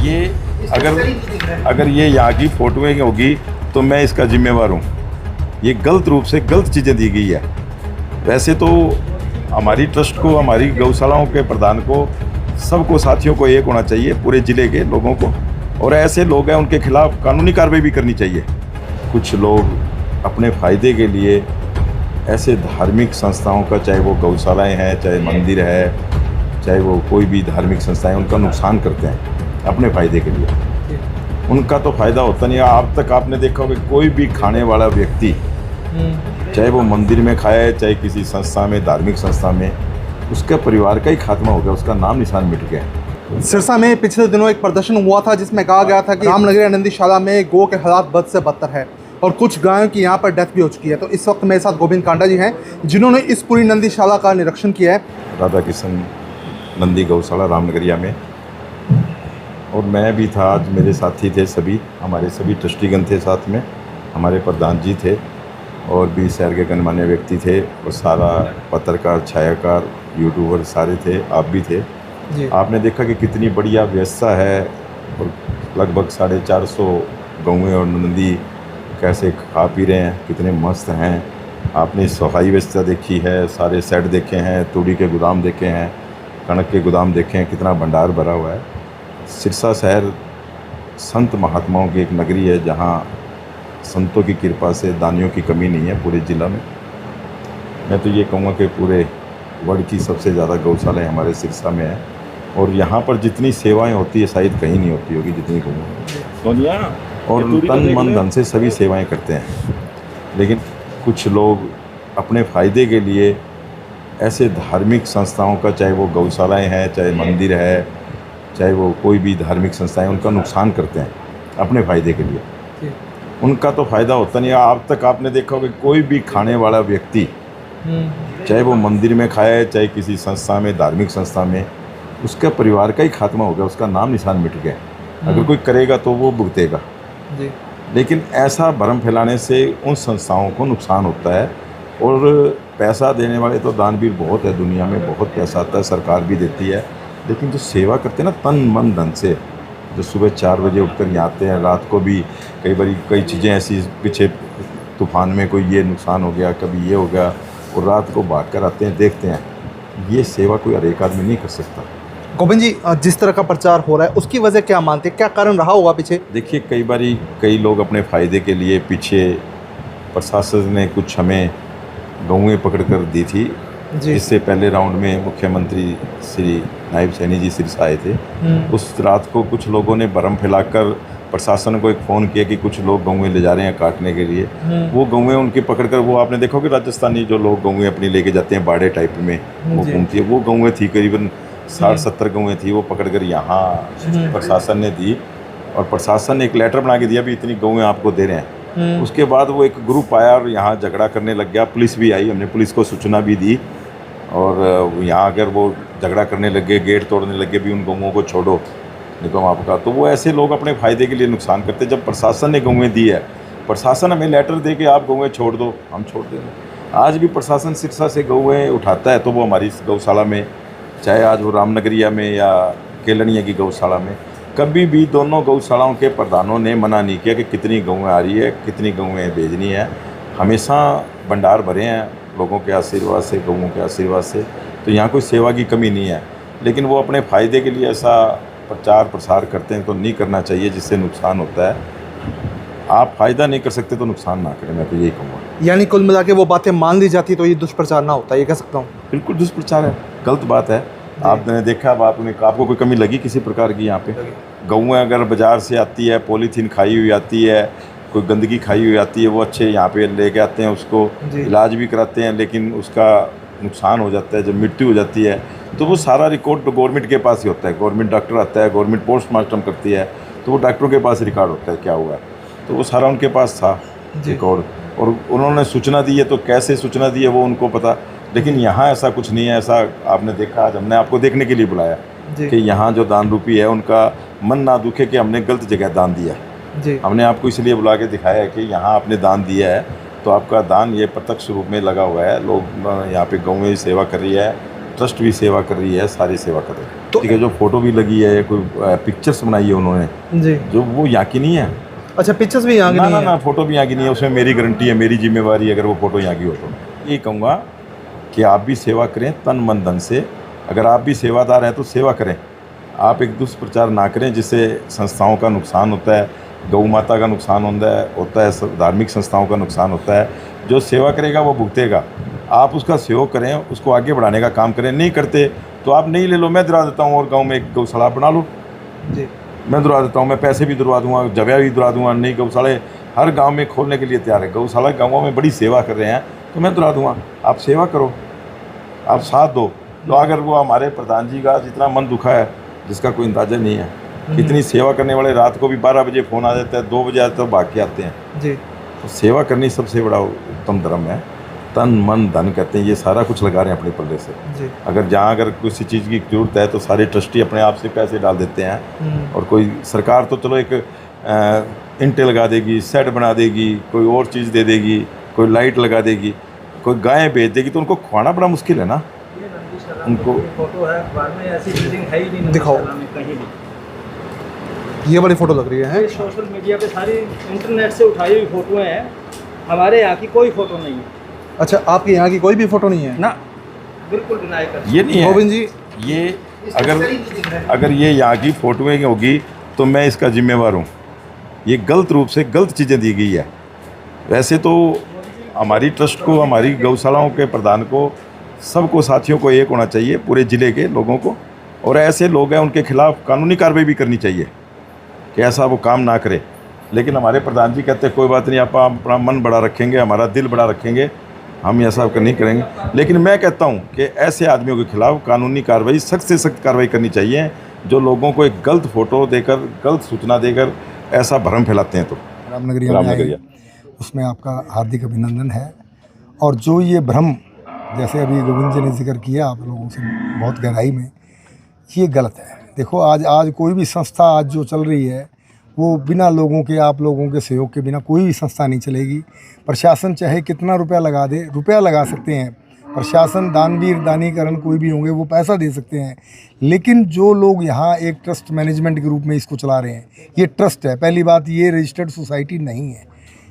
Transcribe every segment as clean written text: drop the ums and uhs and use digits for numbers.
ये अगर ये यहाँ की फ़ोटोएँ होगी तो मैं इसका जिम्मेवार हूँ। ये गलत रूप से गलत चीज़ें दी गई है। वैसे तो हमारी ट्रस्ट को, हमारी गौशालाओं के प्रधान को, सबको, साथियों को एक होना चाहिए, पूरे ज़िले के लोगों को, और ऐसे लोग हैं उनके खिलाफ़ कानूनी कार्रवाई भी करनी चाहिए। कुछ लोग अपने फ़ायदे के लिए ऐसे धार्मिक संस्थाओं का, चाहे वो गौशालाएँ हैं, चाहे मंदिर है, चाहे वो कोई भी धार्मिक संस्थाएं, उनका नुकसान करते हैं अपने फ़ायदे के लिए। उनका तो फ़ायदा होता नहीं है। अब तक आपने देखा होगा कोई भी खाने वाला व्यक्ति, चाहे वो मंदिर में खाए, चाहे किसी संस्था में, धार्मिक संस्था में, उसका परिवार का ही खात्मा हो गया, उसका नाम निशान मिट गया। सिरसा में पिछले दिनों एक प्रदर्शन हुआ था जिसमें कहा गया था कि रामनगरी नंदीशाला में गौ के हालात बद से बदतर है और कुछ गायों की यहाँ पर डेथ भी हो चुकी है। तो इस वक्त मेरे साथ गोविंद कांडा जी हैं जिन्होंने इस पूरी नंदीशाला का निरीक्षण किया है। राधा किशन नंदी गौशाला रामनगरिया में, और मैं भी था, आज मेरे साथी थे सभी, हमारे सभी ट्रस्टीगण थे साथ में, हमारे प्रधान जी थे और भी शहर के गणमान्य व्यक्ति थे, और सारा पत्रकार, छायाकार, यूट्यूबर सारे थे, आप भी थे जी। आपने देखा कि कितनी बढ़िया व्यवस्था है, और लगभग 450 गौएँ और नंदी कैसे खा पी रहे हैं, कितने मस्त हैं। आपने सफाई व्यवस्था देखी है, सारे सेट देखे हैं, तूड़ी के गोदाम देखे हैं, कणक के गोदाम देखे हैं, कितना भंडार भरा हुआ है। सिरसा शहर संत महात्माओं की एक नगरी है, जहाँ संतों की कृपा से दानियों की कमी नहीं है पूरे ज़िला में। मैं तो ये कहूँगा कि पूरे वर्ल्ड की सबसे ज़्यादा गौशालाएँ हमारे सिरसा में है, और यहाँ पर जितनी सेवाएं होती है शायद कहीं नहीं होती होगी जितनी कहूँगा, और तन मन धन से सभी सेवाएं करते हैं। लेकिन कुछ लोग अपने फ़ायदे के लिए ऐसे धार्मिक संस्थाओं का, चाहे वो गौशालाएँ हैं, चाहे मंदिर है, चाहे वो कोई भी धार्मिक संस्थाएं, उनका नुकसान करते हैं अपने फ़ायदे के लिए। उनका तो फ़ायदा होता नहीं है। अब तक आपने देखा होगा कोई भी खाने वाला व्यक्ति, चाहे वो मंदिर में खाए, चाहे किसी संस्था में, धार्मिक संस्था में, उसका परिवार का ही खात्मा हो गया, उसका नाम निशान मिट गया। अगर कोई करेगा तो वो भुगतेगा जी। लेकिन ऐसा भ्रम फैलाने से उन संस्थाओं को नुकसान होता है। और पैसा देने वाले तो दानवीर बहुत है दुनिया में, बहुत पैसा आता है, सरकार भी देती है, लेकिन जो सेवा करते हैं ना तन मन धन से, जो सुबह 4 बजे उठकर यहाँ आते हैं, रात को भी कई बार कई चीज़ें ऐसी, पीछे तूफान में कोई ये नुकसान हो गया, कभी ये हो गया, और रात को भाग कर आते हैं, देखते हैं। ये सेवा कोई हर एक आदमी नहीं कर सकता। गोविंद जी, जिस तरह का प्रचार हो रहा है उसकी वजह क्या मानते हैं, क्या कारण रहा होगा पीछे? देखिए, कई लोग अपने फ़ायदे के लिए, पीछे प्रशासन ने कुछ हमें गौएँ पकड़ कर दी थी। इससे पहले राउंड में मुख्यमंत्री श्री नायब सैनी जी सिरसा आए थे। उस रात को कुछ लोगों ने भ्रम फैलाकर प्रशासन को एक फ़ोन किया कि कुछ लोग गौएँ ले जा रहे हैं काटने के लिए। वो गौएँ उनकी पकड़कर, वो आपने देखा कि राजस्थानी जो लोग गौएँ अपनी लेके जाते हैं बाड़े टाइप में, वो घूमती है, वो गौएँ थी, करीबन 60-70 गौएँ थी। वो पकड़कर यहाँ प्रशासन ने दी, और प्रशासन ने एक लेटर बना के दिया भी इतनी गौएँ आपको दे रहे हैं। उसके बाद वो एक ग्रुप आया और यहाँ झगड़ा करने लग गया। पुलिस भी आई, हमने पुलिस को सूचना भी दी, और यहाँ अगर वो झगड़ा करने लगे, गेट तोड़ने लगे भी, उन गौओं को छोड़ो, नहीं तो हम आपका। तो वो ऐसे लोग अपने फ़ायदे के लिए नुकसान करते। जब प्रशासन ने गौएँ दी है, प्रशासन हमें लेटर दे के आप गौएँ छोड़ दो, हम छोड़ देंगे। आज भी प्रशासन सिरसा से गौएँ उठाता है तो वो हमारी गौशाला में, चाहे आज वो रामनगरिया में या केलनिया की गौशाला में, कभी भी दोनों गौशालाओं के प्रधानों ने मना नहीं किया कि कितनी गौएँ आ रही है, कितनी गौएँ भेजनी है। हमेशा भंडार भरे हैं लोगों के आशीर्वाद से, गौओं के आशीर्वाद से, तो यहाँ कोई सेवा की कमी नहीं है। लेकिन वो अपने फ़ायदे के लिए ऐसा प्रचार प्रसार करते हैं तो नहीं करना चाहिए, जिससे नुकसान होता है। आप फ़ायदा नहीं कर सकते तो नुकसान ना करें, मैं तो यही कहूँगा। यानी कुल मिला के वो बातें मान ली जाती तो ये दुष्प्रचार ना होता, ये कह सकता हूँ? बिल्कुल दुष्प्रचार है, गलत बात है। आपने देखा, आपको कोई कमी लगी किसी प्रकार की? यहाँ पे गौएँ अगर बाज़ार से आती है, पॉलीथीन खाई हुई आती है, कोई गंदगी खाई हुई आती है, वो अच्छे यहाँ पे लेके आते हैं, उसको इलाज भी कराते हैं, लेकिन उसका नुकसान हो जाता है। जब मृत्यु हो जाती है तो वो सारा रिकॉर्ड तो गवर्नमेंट के पास ही होता है। गवर्नमेंट डॉक्टर आता है, गवर्नमेंट पोस्टमार्टम करती है, तो वो डॉक्टरों के पास रिकॉर्ड होता है क्या हुआ। तो वो सारा उनके पास था रिकॉर्ड, और उन्होंने सूचना दी है, तो कैसे सूचना दी है वो उनको पता। लेकिन यहाँ ऐसा कुछ नहीं है। ऐसा आपने देखा, आज हमने आपको देखने के लिए बुलाया कि यहाँ जो दान रूपी है उनका मन ना दुखे कि हमने गलत जगह दान दिया। हमने आपको इसलिए बुला के दिखाया है कि यहाँ आपने दान दिया है, तो आपका दान ये प्रत्यक्ष रूप में लगा हुआ है। लोग यहाँ पे गौएँ सेवा कर रही है, ट्रस्ट भी सेवा कर रही है, सारी सेवा कर रही है। ठीक है, जो फोटो भी लगी है, कोई पिक्चर्स बनाई है उन्होंने, जी। जो वो यहाँ की नहीं है। अच्छा, पिक्चर्स भी यहाँ की ना नहीं ना है? ना, फोटो भी यहाँ की नहीं है, उसमें मेरी गारंटी है, मेरी जिम्मेवारी है अगर वो फोटो यहाँ की हो तो। ये कहूँगा कि आप भी सेवा करें तन मन धन से। अगर आप भी सेवादार हैं तो सेवा करें, आप एक दुष्प्रचार ना करें जिससे संस्थाओं का नुकसान होता है, गौ माता का नुकसान होता है, धार्मिक संस्थाओं का नुकसान होता है। जो सेवा करेगा वो भुगतेगा। आप उसका सहयोग करें, उसको आगे बढ़ाने का काम करें। नहीं करते तो आप नहीं ले लो, मैं दिला देता हूँ, और गाँव में एक गौशाला बना लो, जी। मैं दिलवा देता हूँ, मैं पैसे भी दिलवा दूँगा, जगह भी दिलवा दूँगा। नहीं, गौशाले हर गांव में खोलने के लिए तैयार है। गौशाला गाँवों में बड़ी सेवा कर रहे हैं, तो मैं दिलवा दूँगा। आप सेवा करो, आप साथ दो। तो अगर वो हमारे प्रधान जी का जितना मन दुखा है, जिसका कोई अंदाजा नहीं है, कितनी सेवा करने वाले, रात को भी 12 बजे फ़ोन आ जाता है, 2 बजे आते हैं, भाग के आते हैं। जी। तो सेवा करनी सबसे बड़ा उत्तम धर्म है। तन मन धन कहते हैं, ये सारा कुछ लगा रहे हैं अपने पल्ले से। जी। अगर किसी चीज़ की जरूरत है तो सारे ट्रस्टी अपने आप से पैसे डाल देते हैं। और कोई सरकार तो चलो एक इंटें लगा देगी, सेट बना देगी, कोई और चीज़ दे देगी, कोई लाइट लगा देगी, कोई गायें बेच देगी, तो उनको खुआना बड़ा मुश्किल है ना। उनको फोटो है अखबार में, ऐसी बिल्डिंग है ही नहीं दिखाओ। में कहीं भी। ये वाली फ़ोटो लग रही है। ये सोशल मीडिया पे सारी इंटरनेट से उठाई हुई फोटोएं हैं, हमारे यहाँ की कोई फोटो नहीं है। अच्छा, आपके यहाँ की कोई भी फ़ोटो नहीं है? ना, बिल्कुल डिनाई कर। ये नहीं है गोविंद जी, ये अगर ये यहाँ की फ़ोटोएँ होगी तो मैं इसका जिम्मेवार हूँ। ये गलत रूप से गलत चीज़ें दी गई है। वैसे तो हमारी ट्रस्ट को, हमारी गौशालाओं के प्रधान को, सबको, साथियों को एक होना चाहिए, पूरे ज़िले के लोगों को। और ऐसे लोग हैं उनके खिलाफ़ कानूनी कार्रवाई भी करनी चाहिए कि ऐसा वो काम ना करे। लेकिन हमारे प्रधान जी कहते हैं कोई बात नहीं, आप अपना मन बड़ा रखेंगे, हमारा दिल बड़ा रखेंगे, हम ऐसा नहीं करेंगे। लेकिन मैं कहता हूं कि ऐसे आदमियों के खिलाफ़ कानूनी कार्रवाई, सख्त से सख्त कार्रवाई करनी चाहिए, जो लोगों को एक गलत फ़ोटो देकर, गलत सूचना देकर ऐसा भ्रम फैलाते हैं। तो रामनगरिया उसमें आपका हार्दिक अभिनंदन है। और जो ये भ्रम, जैसे अभी गोविंद जी ने जिक्र किया आप लोगों से बहुत गहराई में, ये गलत है। देखो, आज कोई भी संस्था आज जो चल रही है वो बिना लोगों के, आप लोगों के सहयोग के बिना कोई भी संस्था नहीं चलेगी। प्रशासन चाहे कितना रुपया लगा दे, रुपया लगा सकते हैं, प्रशासन, दानवीर, दानीकरण कोई भी होंगे वो पैसा दे सकते हैं। लेकिन जो लोग यहाँ एक ट्रस्ट मैनेजमेंट के रूप में इसको चला रहे हैं, ये ट्रस्ट है। पहली बात, ये रजिस्टर्ड सोसाइटी नहीं है,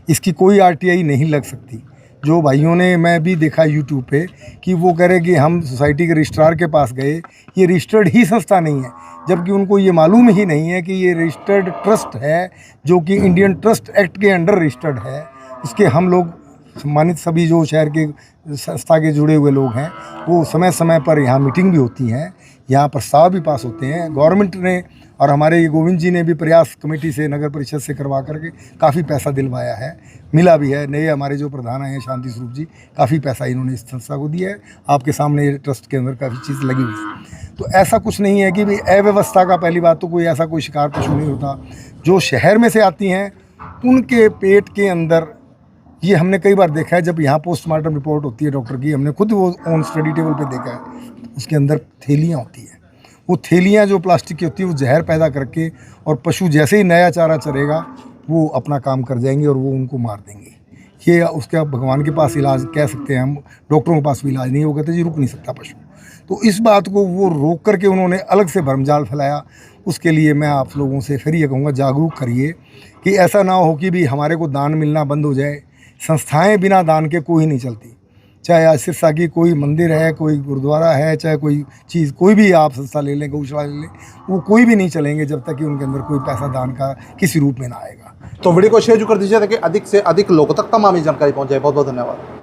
इसकी कोई RTI नहीं लग सकती। जो भाइयों ने, मैं भी देखा यूट्यूब पे कि वो कह रहे कि हम सोसाइटी के रजिस्ट्रार के पास गए, ये रजिस्टर्ड ही संस्था नहीं है, जबकि उनको ये मालूम ही नहीं है कि ये रजिस्टर्ड ट्रस्ट है, जो कि इंडियन ट्रस्ट एक्ट के अंडर रजिस्टर्ड है। इसके हम लोग सम्मानित सभी जो शहर के संस्था के जुड़े हुए लोग हैं, वो समय समय पर यहाँ मीटिंग भी होती हैं, यहाँ प्रस्ताव भी पास होते हैं। गवर्नमेंट ने और हमारे ये गोविंद जी ने भी प्रयास कमेटी से, नगर परिषद से करवा करके काफ़ी पैसा दिलवाया है, मिला भी है। नए हमारे जो प्रधान हैं शांति स्वरूप जी, काफ़ी पैसा इन्होंने इस संस्था को दिया है। आपके सामने ये ट्रस्ट के अंदर काफ़ी चीज़ लगी हुई है। तो ऐसा कुछ नहीं है कि भाई अव्यवस्था का, पहली बात तो कोई ऐसा कोई शिकार पशु नहीं होता। जो शहर में से आती हैं उनके पेट के अंदर, ये हमने कई बार देखा है, जब यहाँ पोस्टमार्टम रिपोर्ट होती है डॉक्टर की, हमने खुद वो ऑन स्टडी टेबल पे देखा है, उसके अंदर थैलियाँ होती हैं। वो थैलियाँ जो प्लास्टिक की होती है, वो जहर पैदा करके, और पशु जैसे ही नया चारा चरेगा वो अपना काम कर जाएंगे और वो उनको मार देंगे। ये उसका भगवान के पास इलाज कह सकते हैं हम, डॉक्टरों के पास भी इलाज नहीं, वो कहते जी रुक नहीं सकता पशु। तो इस बात को वो रोक करके उन्होंने अलग से भरमजाल फैलाया। उसके लिए मैं आप लोगों से फिर ये कहूँगा, जागरूक करिए कि ऐसा ना हो कि भी हमारे को दान मिलना बंद हो जाए। संस्थाएं बिना दान के कोई नहीं चलती, चाहे आज सिरसा की कोई मंदिर है, कोई गुरुद्वारा है, चाहे कोई चीज़, कोई भी आप संस्था ले लें, गौशाला ले लें, वो कोई भी नहीं चलेंगे जब तक कि उनके अंदर कोई पैसा दान का किसी रूप में ना आएगा। तो वीडियो को शेयर कर दीजिए ताकि अधिक से अधिक लोगों तक तमाम जानकारी पहुंच जाए। बहुत बहुत धन्यवाद।